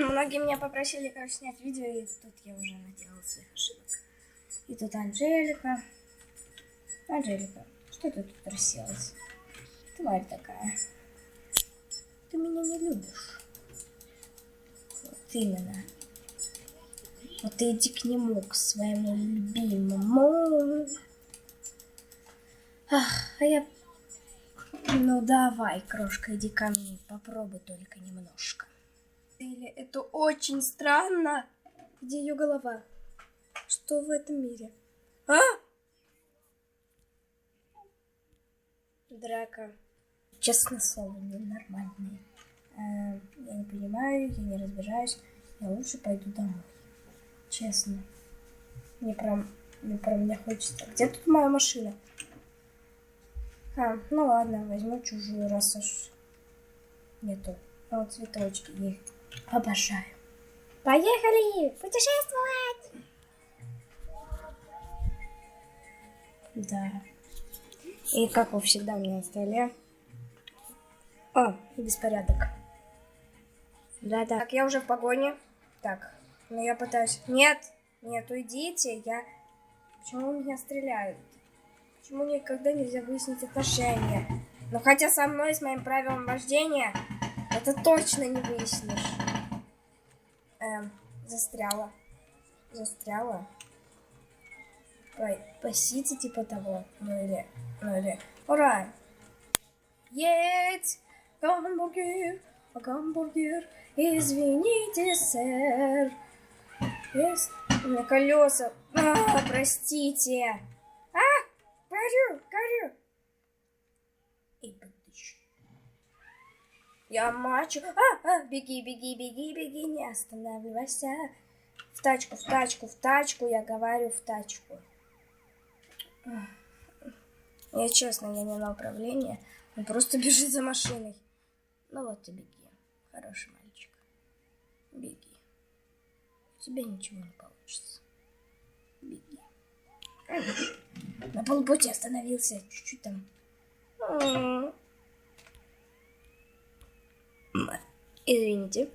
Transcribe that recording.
Многие меня попросили, короче, снять видео, и тут я уже наделала своих ошибок. И тут Анжелика. Анжелика, что ты тут расселась? Тварь такая. Ты меня не любишь. Вот именно. Вот ты иди к нему, к своему любимому. Ах, а я... Ну давай, крошка, иди ко мне. Попробуй только немножко. Или это очень странно. Где ее голова? Что в этом мире? А? Драка. Честно слово, ненормальные. Я не понимаю, я не разбираюсь. Я лучше пойду домой. Честно. Мне прям хочется. Где тут моя машина? Ну ладно, возьму чужую, раз уж нету. А вот цветочки, я их обожаю. Поехали путешествовать! Да. И как всегда у меня на столе. О, беспорядок. Да-да. Так, я уже в погоне. Так, ну я пытаюсь... Нет, уйдите, Почему меня стреляют? Почему никогда нельзя выяснить отношения? Но хотя со мной, с моим правилом вождения, это точно не выяснишь. Застряла. Пасите типа того. Ну или... Ура! Едь! Гамбургер, извините, сэр. Есть? У меня колеса. Простите. Горю. И подыщу. Я мачу. Беги, не останавливайся. В тачку, я говорю, в тачку. Я честно, я не на управление. Он просто бежит за машиной. Ну вот и беги, хороший мальчик. Беги. У тебя ничего не получится. Беги. На полпути остановился. Чуть-чуть там. Извините.